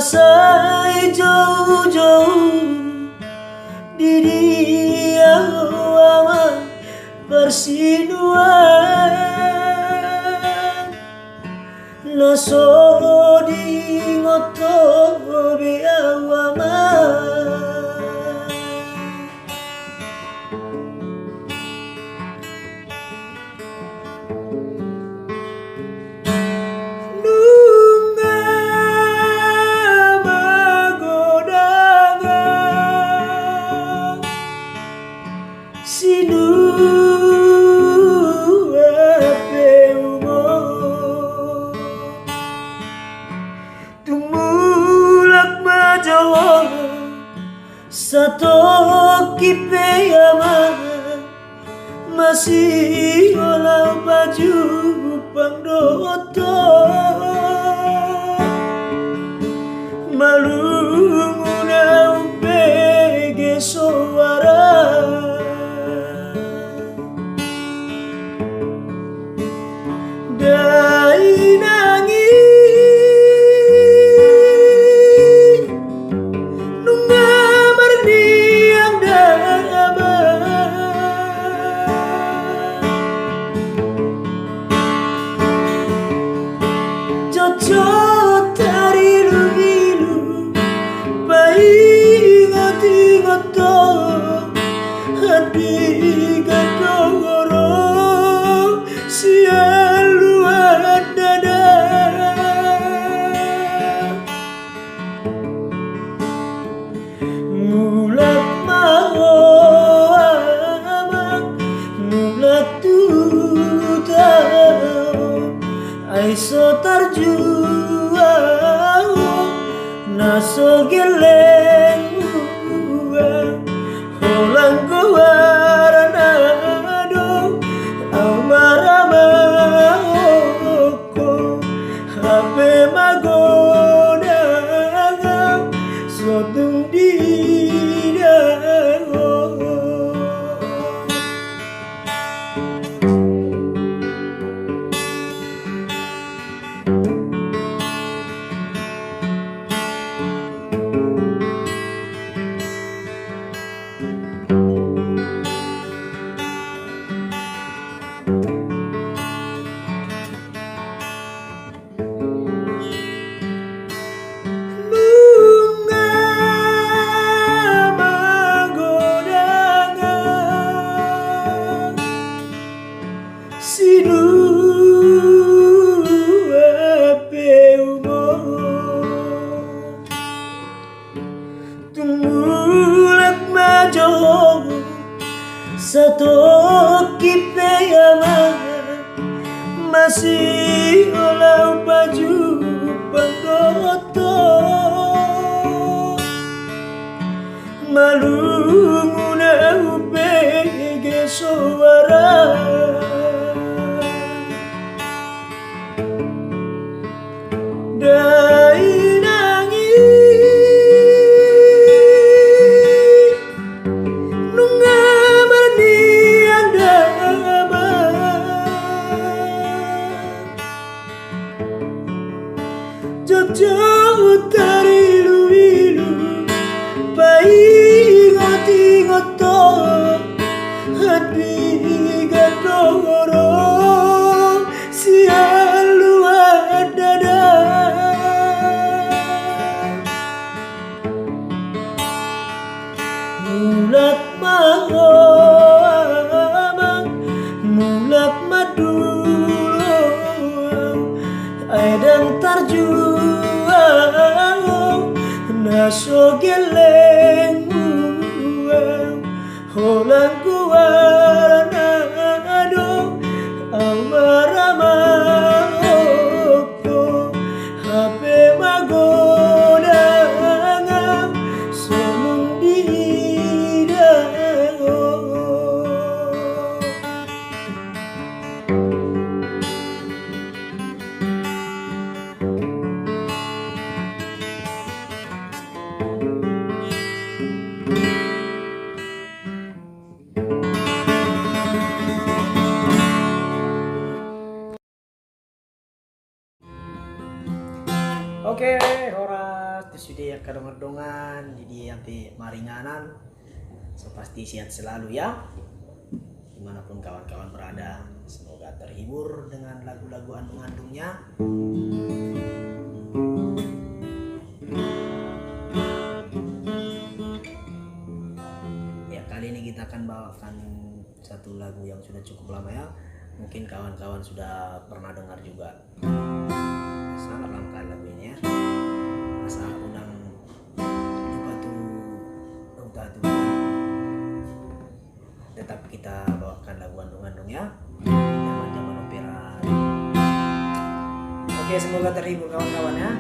Masai jauh-jauh di dia awan persinuan naso di ngoto beawangan nunga magodangan sinu satu kipeyama masih olah baju pangdoto malu nguna upege suara dai nangi aiso tarjuang naso geleng holang kuaranado amaramako hape magoda sotung didago tumulak majo satu kipeyama masih olah baju panggoto malu nguna upege suara dai nangi nunga marni andaba jauh-jauh dari luilu pai ngoti ngoto hati gadoro sialu adada mulat maho amang mulat madulo aidang tarjuang naso geleng holang kuaranado amaramako hape magodangan somong didago Oke, Horas terus sudah kadang-kadang jadi sampai maringanan. So pasti sehat selalu ya, dimanapun kawan-kawan berada. Semoga terhibur dengan lagu-lagu andung-andungnya. Ya, kali ini kita akan bawakan satu lagu yang sudah cukup lama ya. Mungkin kawan-kawan sudah pernah dengar juga. Sangat langka lagu ini ya. Asal undang lupa tuh tetap kita bawakan lagu andung-andung ya, zaman-zaman opera. Oke, semoga terhibur kawan-kawan ya.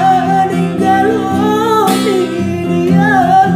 Paninggal di dia.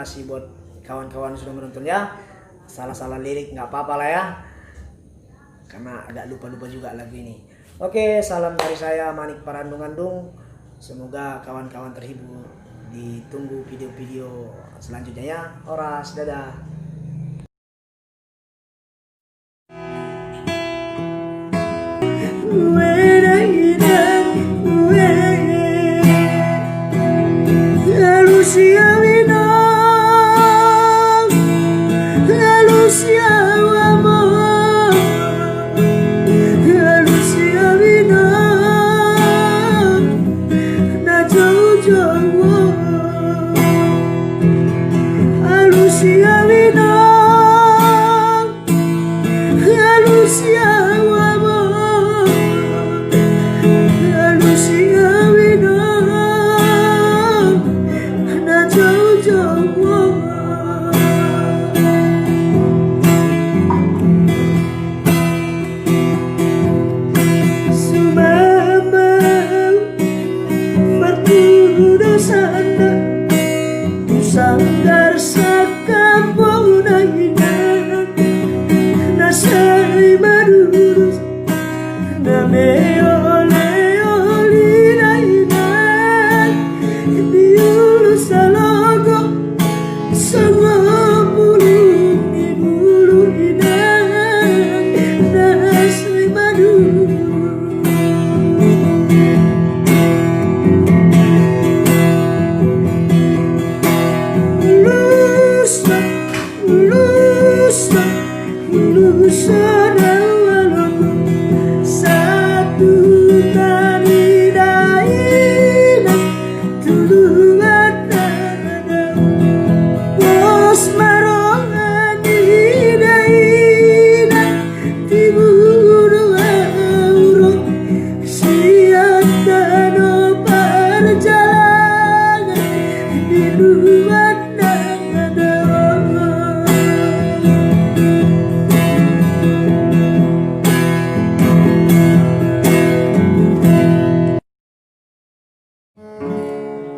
kasih buat kawan-kawan sudah menonton ya. Salah-salah lirik nggak apa-apa lah ya, karena agak lupa-lupa juga lagu ini. Oke, salam dari saya Manik Parandung-Andung. Semoga kawan-kawan terhibur. Ditunggu video-video selanjutnya ya. Oras, dadah.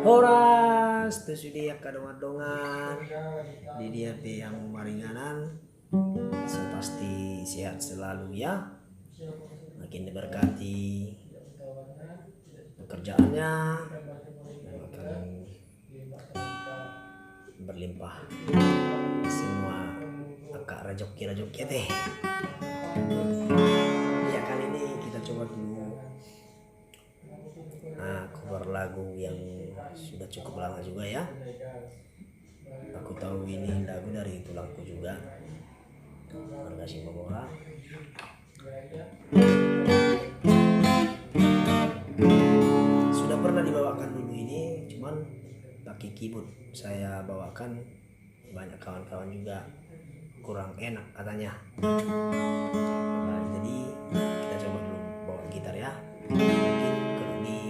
Horas sudah kadongan-dongan di dia yang maringanan. Pasti sehat selalu ya, makin diberkati pekerjaannya, makin berlimpah semua akak rajoki teh. Ya, kali ini kita coba dulu cover lagu yang sudah cukup lama juga ya. Aku tahu ini lagu dari tulangku juga, Margasing Babora. Sudah pernah dibawakan dulu ini, cuman pakai keyboard saya bawakan, banyak kawan-kawan juga kurang enak katanya. Nah, jadi kita coba dulu bawa gitar ya. Mungkin kalau di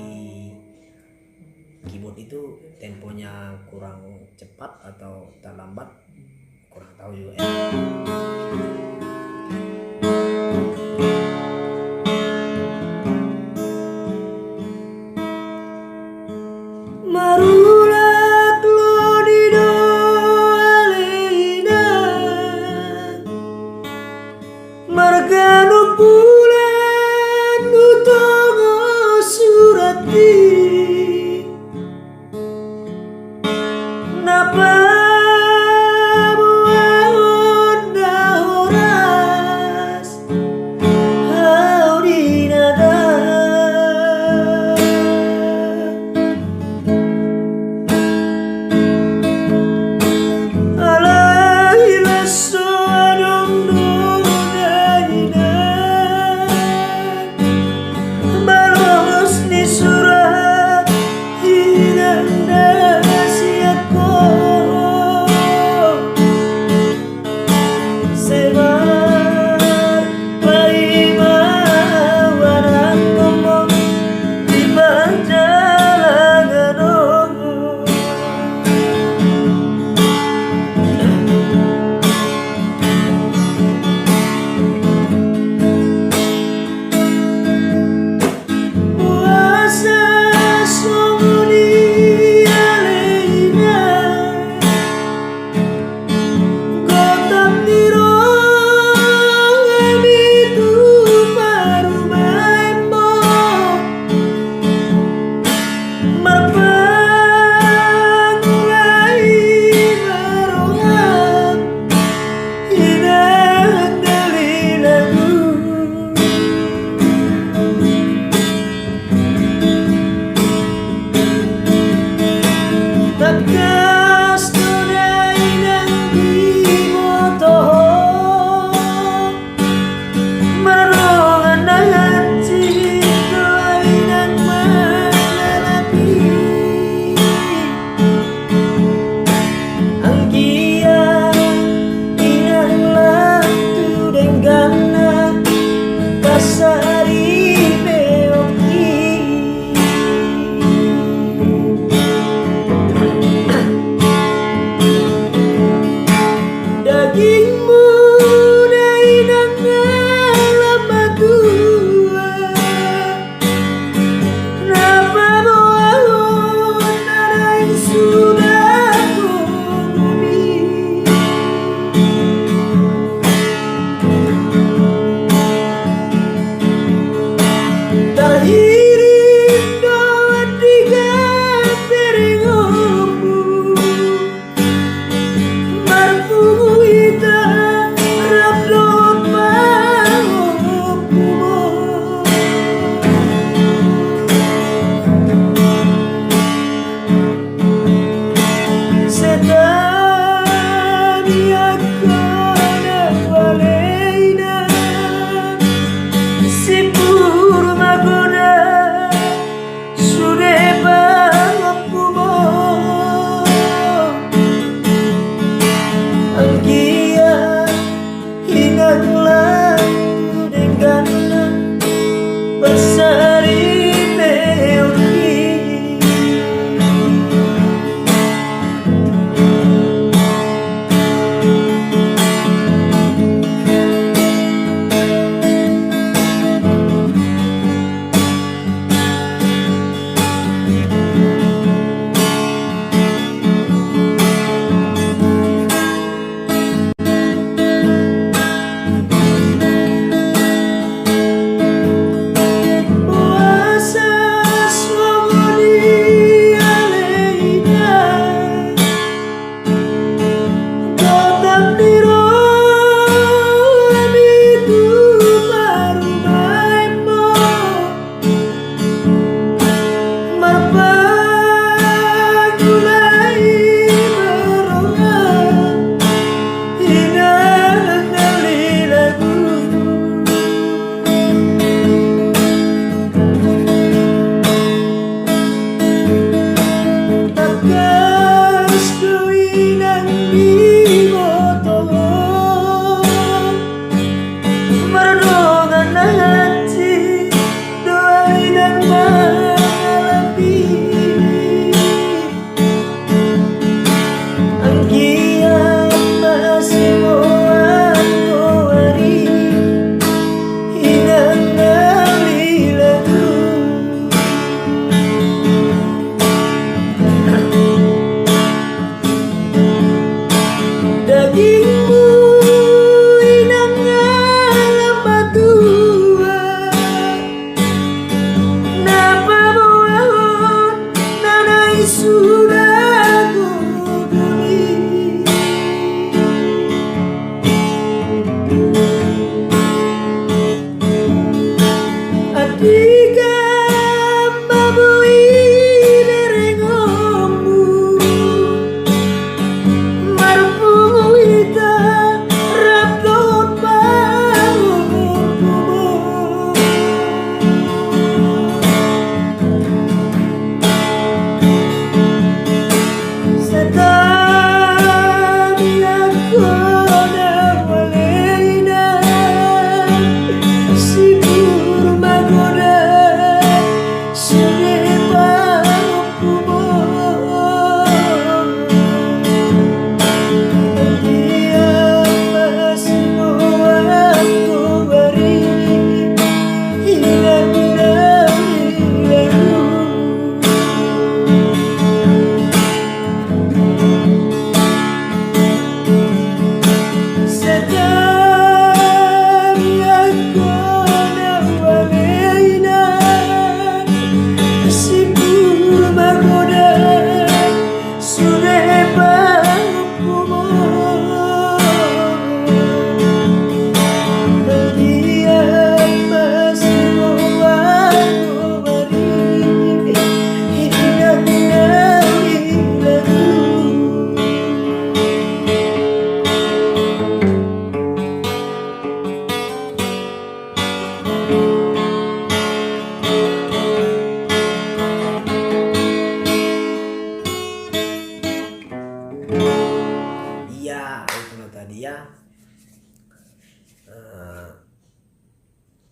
keyboard itu temponya kurang cepat atau terlambat, kurang tahu juga ya.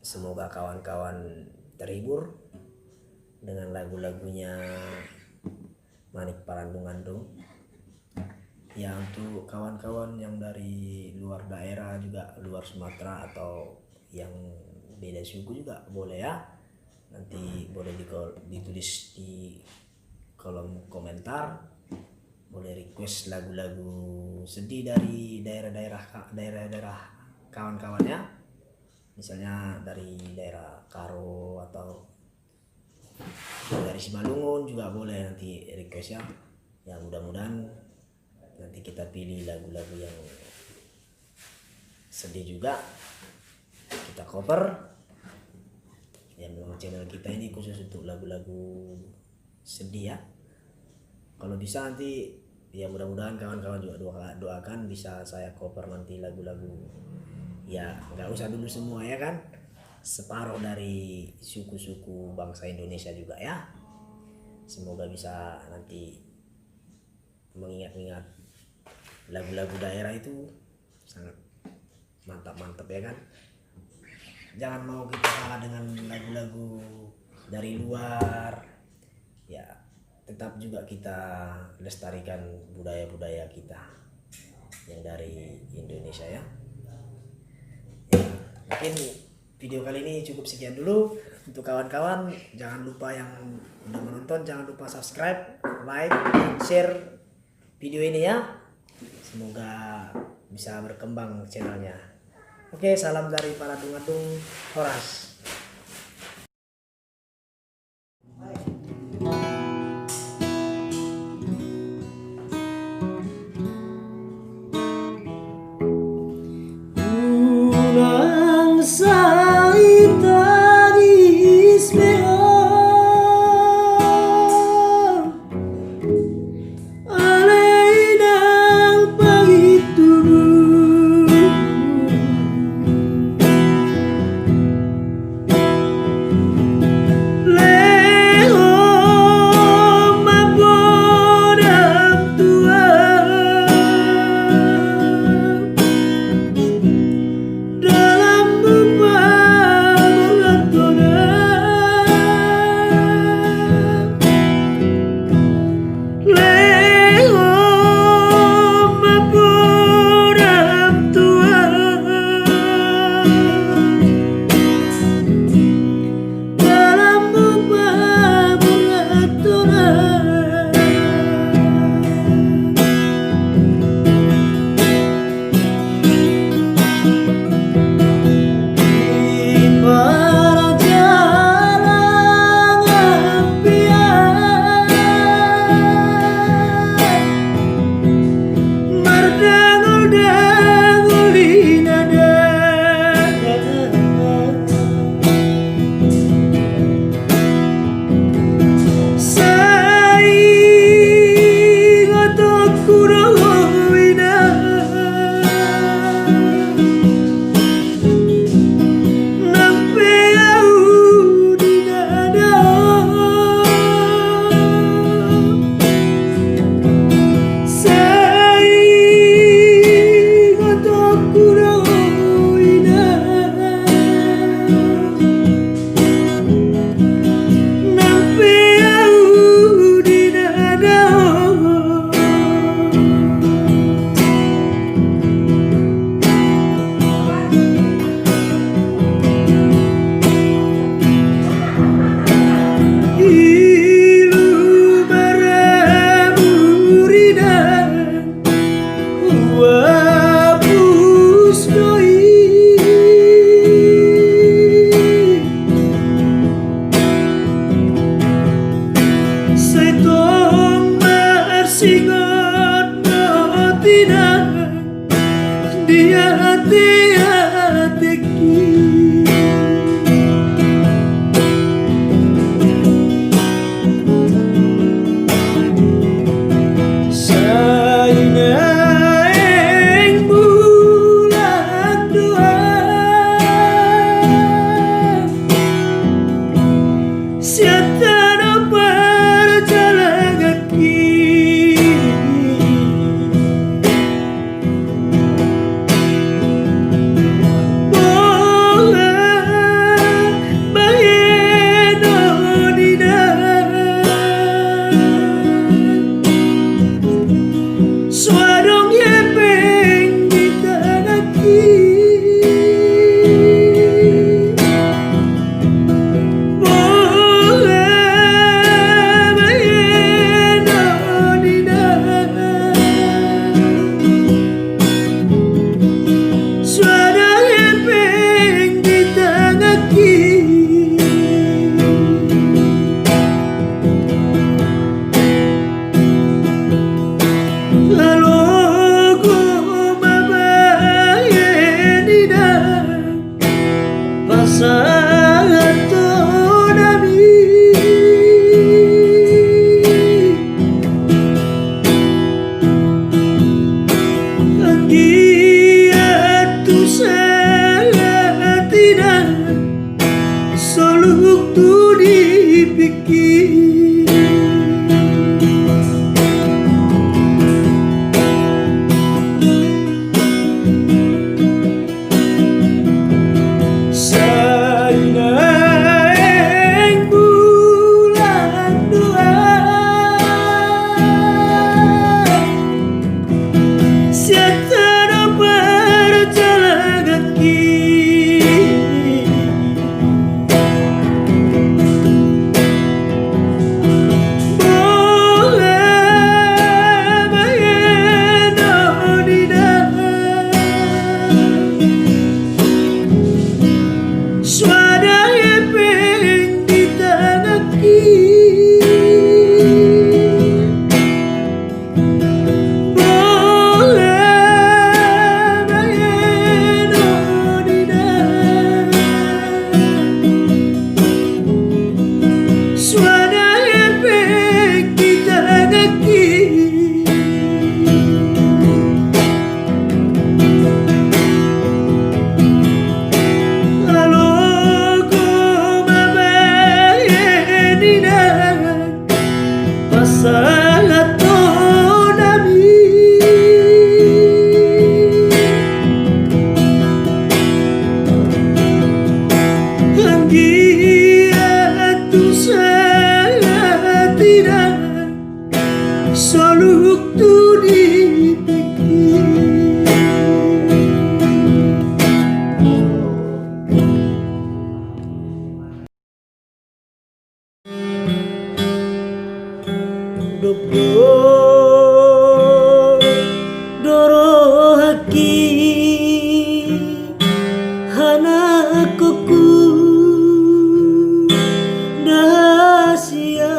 Semoga kawan-kawan terhibur dengan lagu-lagunya Manik Parandung-Andung. Ya, untuk kawan-kawan yang dari luar daerah juga, luar Sumatera atau yang beda suku juga boleh ya. Nanti boleh ditulis di kolom komentar. Boleh request lagu-lagu sedih dari daerah kawan-kawannya. Misalnya dari daerah Karo atau dari Simalungun juga boleh nanti request ya. Ya, mudah-mudahan nanti kita pilih lagu-lagu yang sedih juga, kita cover. Ya, memang channel kita ini khusus untuk lagu-lagu sedih ya. Kalau bisa nanti ya, mudah-mudahan kawan-kawan juga doakan bisa saya cover nanti lagu-lagu, ya nggak usah dulu semua ya kan, separuh dari suku-suku bangsa Indonesia juga ya. Semoga bisa nanti mengingat-ingat lagu-lagu daerah itu sangat mantap-mantap ya kan. Jangan mau kita kalah dengan lagu-lagu dari luar ya, tetap juga kita lestarikan budaya-budaya kita yang dari Indonesia ya. Mungkin video kali ini cukup sekian dulu. Untuk kawan-kawan, jangan lupa yang udah menonton, jangan lupa subscribe, like, dan share video ini ya. Semoga bisa berkembang channelnya. Oke, salam dari Parandung-Andung Horas. dipikir. Sainaeng bulan dua Siatana berjalan kaki Boleh mengenal di Swadaya peng di tanaki Boleh mengenal di Swadaya peng di tanaki Masalah tonami Anggia tu saya tidak Soluk tu dipikir Doro haki hanakuku dahasia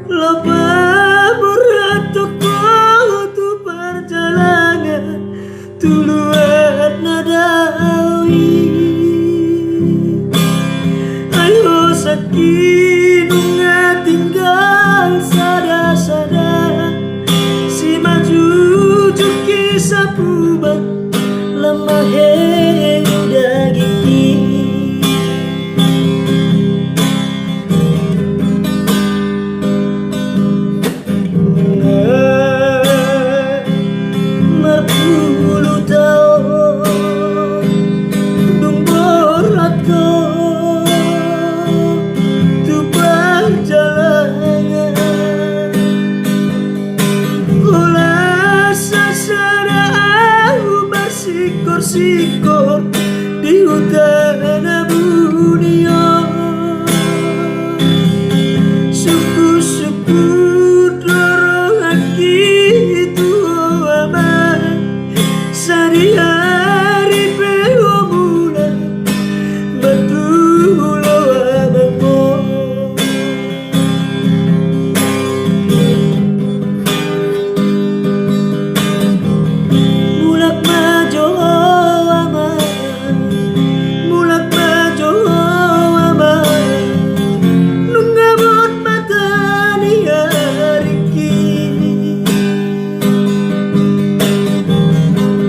Loba berat toko tu perjalanan Tuluat nadawi Ayo sakit tinggal sada-sada Si maju juki sapu bang lemah udah gigi Merpuluh tahun dung berat tu perjalanan Kula sasara aku bersikor-sikor di hutan dunia Suku-suku dorong lagi itu aman Sehari-hari pemuda betul abang Mulak majo aman Mulak majo aman Nunggamot mata ni hariki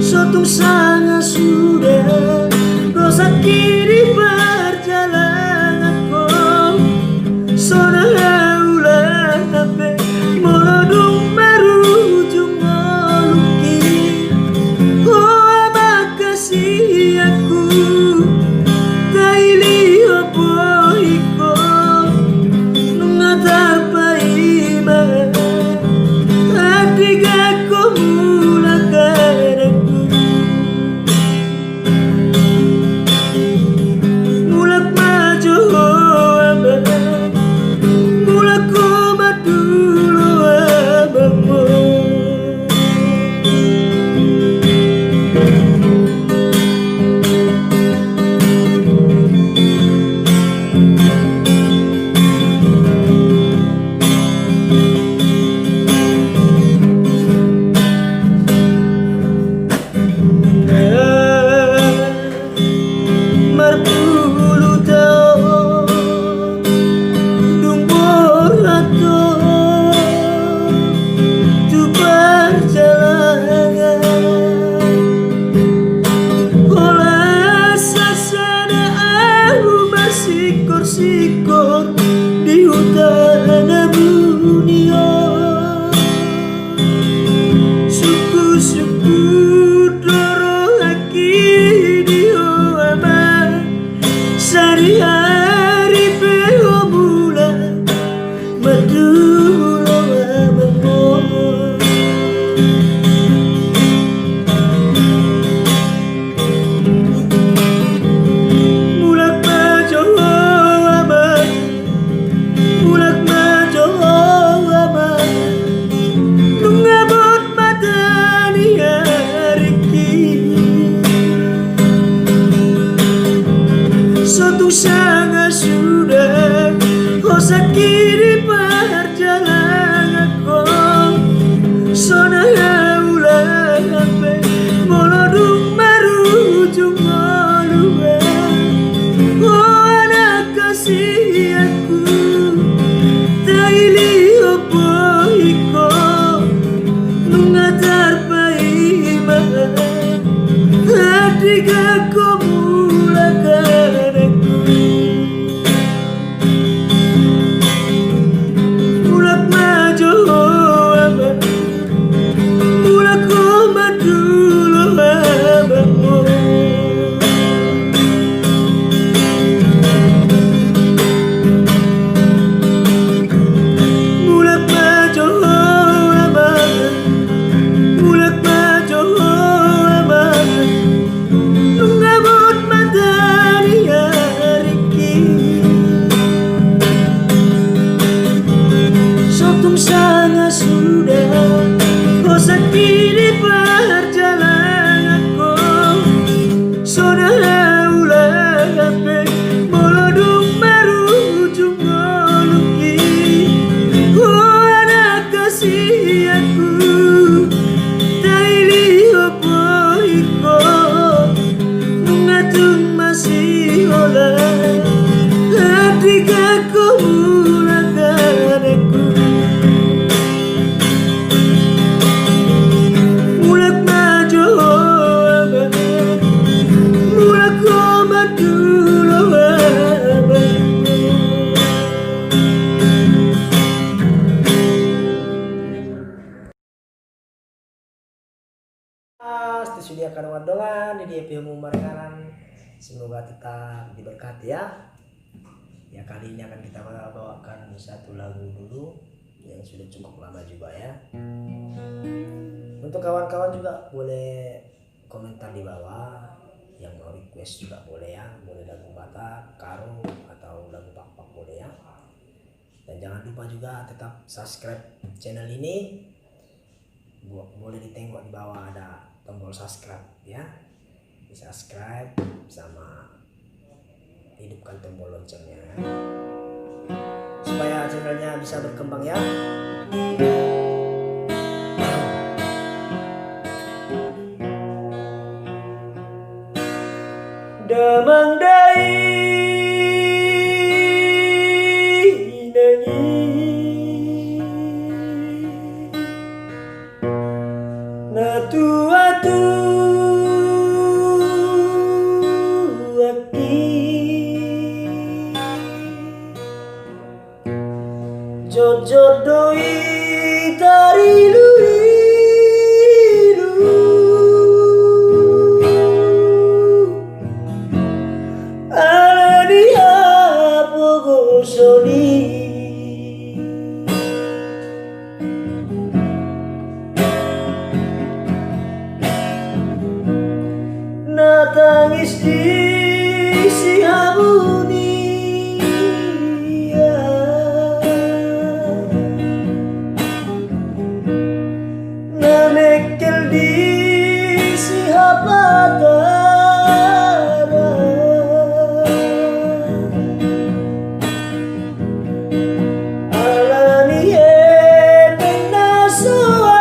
Sotung sangat sudah Dosa kiri perjalananku Sona ulah hape Molodung marujung ngoluki Oh makasih aku Kaili opo iko Nungata ima Tadi gak mulakan aku Mulak maju abang Mulak komat dulu abangmu sikor di hutan dunia. Suku-suku dorong lagi di oama sehari-hari bulan maduro amamo. Mulak majo ama, mulak majo ama, nungabot mata ni hariki. Suatu sangat sudah hosaki di perjalananku. Sona ulang ampe molodung marujung molue. Oh anak kasih aku taili opo iko mengatar paima hatiga kumulakan aku. Mulak majo ama, mulak komadulo abamo. Mulak majo ama, mulak majo ama, nungabot matahari hariki. Sotung sangat sudah hosaki di perjalananku. Saudara ulang ampe molodung marujung moluki. Oh anak kasih aku taili opo iko mengatung masih olah hatiga kumulakan aku. Mulak majo ama, mulak komadulo abamo. Disediakan wadongan di EP umum Marekanan. Semoga tetap diberkati ya. Ya kali ini akan kita bawakan satu lagu dulu yang sudah cukup lama juga ya. Untuk kawan-kawan juga boleh komentar di bawah, yang mau request juga boleh ya. Boleh lagu Batak, Karo atau lagu Pak boleh ya. Dan jangan lupa juga tetap subscribe channel ini. Boleh ditengok di bawah ada tombol subscribe ya. Di subscribe sama hidupkan tombol loncengnya ya, supaya channelnya bisa berkembang ya. Damang dai nanyi Natuatu aki jojodoi tariluiru alania pogosoni natangis di sihabuni namekel di sihabadara alanie penasoada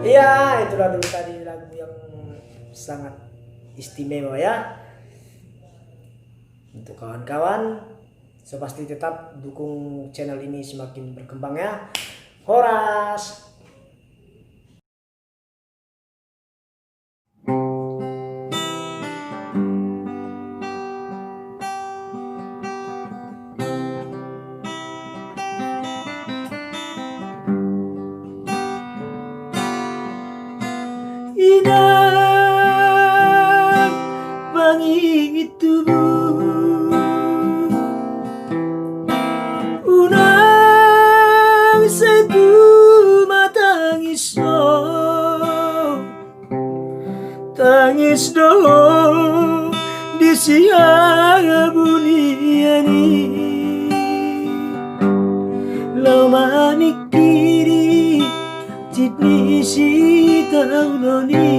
Iya, itulah dulu tadi lagu yang sangat istimewa ya. Untuk kawan-kawan, so pasti tetap dukung channel ini semakin berkembang ya. Horas. Inang wangi tubuh unang setu matangis tangis dong di siang buniani lo manikiri jitni si taunoni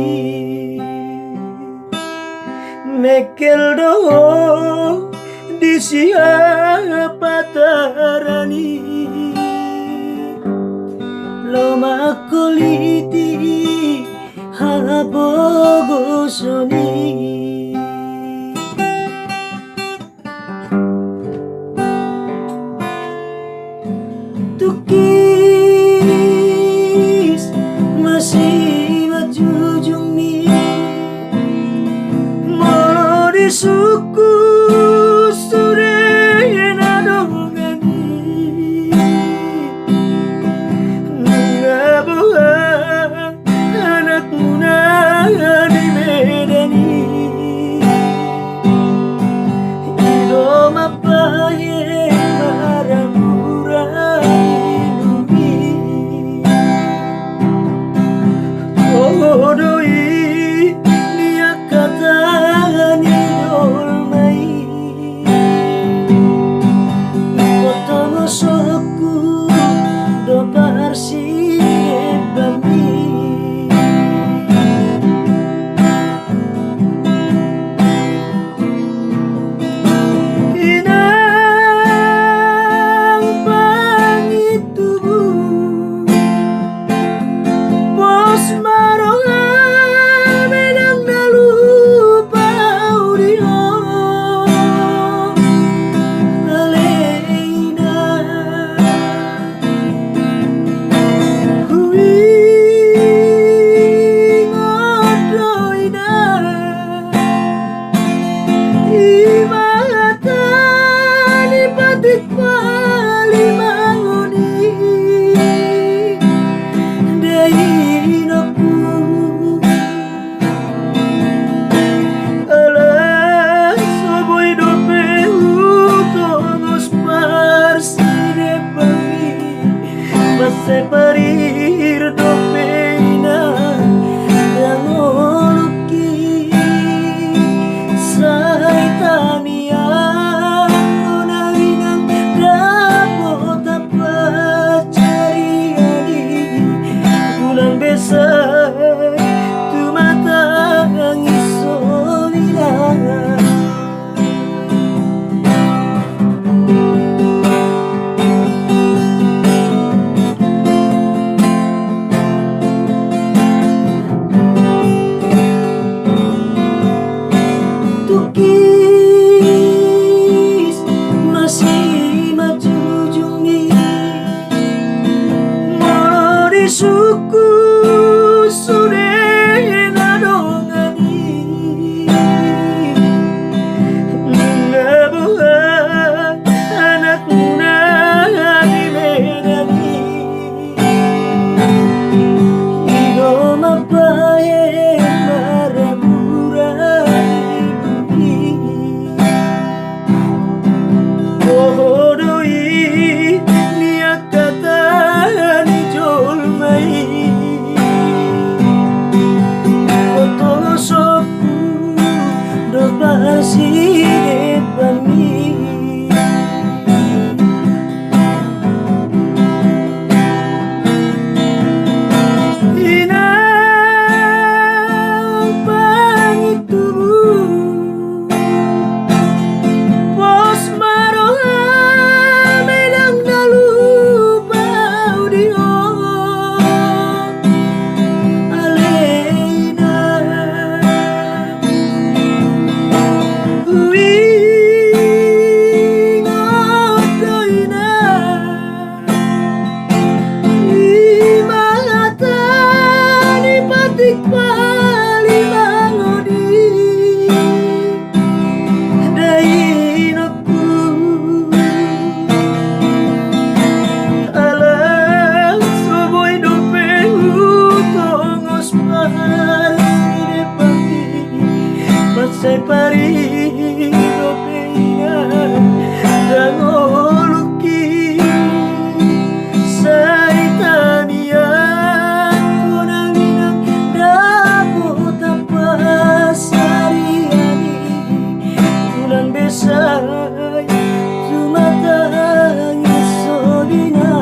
mekel dong di siapa tarani lo makoliti habogosoni tukis masih majujung mi mau disuku surena dongani ngabuah anak muda di medani ido mapahe marambura ilumi oh doi niat kata ni dolmai potong soku do parsi bami inang pangitubu bos maronga menang dalu paudio aleina hui ngodoina imatani patik palimangoni deinoku alas soboy dope utomos parsine bami base parir dopeina yang oluki saitania konawinang dapot apa cariani bulan besar tu mata ngisovina tukis masih majujungi mau disuku surena dongani ngabuah anak muda di medani ido mapahe marambura ilumi oh doi niat kata ni jolmai potong soku do parsi bami inang tik pali mangodi dainoku alam soboy dopengu tongos paraside pagi masai pari dopena dangoluki saitania konaminan dapat apa sariani bulan besai sumatanya sobina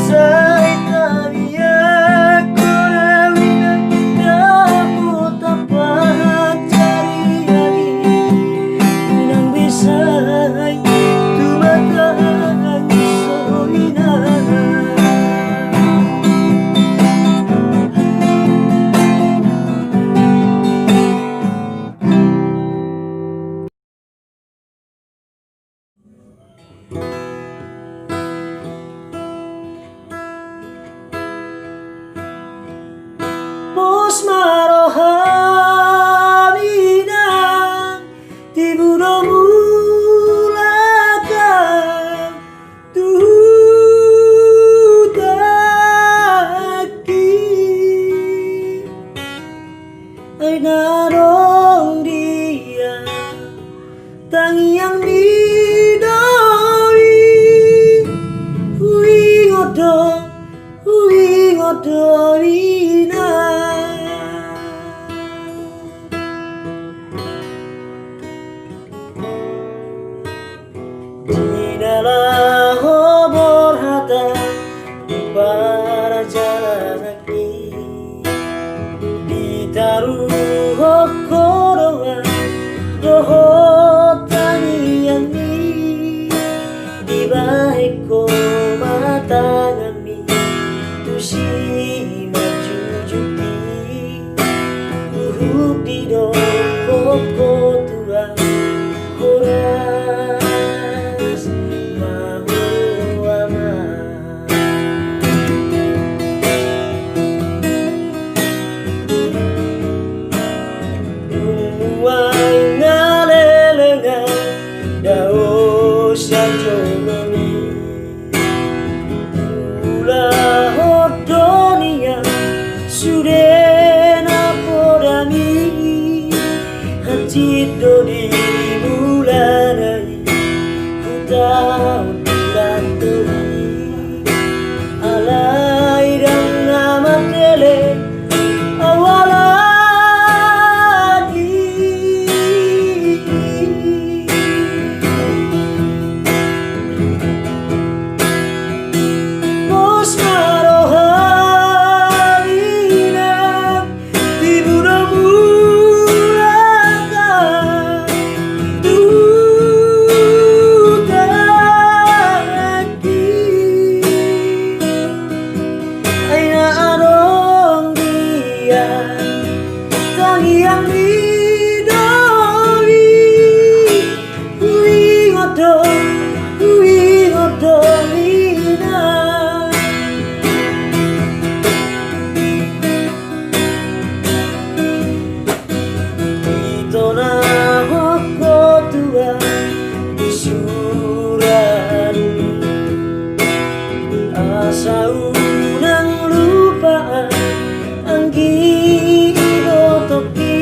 saitania konaminan dapat apa cariani bulan besai sumatanya sobina. Pos marohamina tibuno mulaka tutaki ay narong dia tangiang midoi hui ngodorina Dinalah obor hata para jalan lagi ditaruh korowan doho tanian ni di baik ko matangami tusi majujuki uhup di doko tua horas mahu ama umuai ngalelenga dao syajomi Ula hodonia sudena podami hati dodi bulanai hutau dilantui alai dan nama tele Pos marohamina tibuno mulaka tutaki aina arong dia tangiang midoi hui ngodorina Itona hoko tua surat asa unang lupaan anggi toki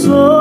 so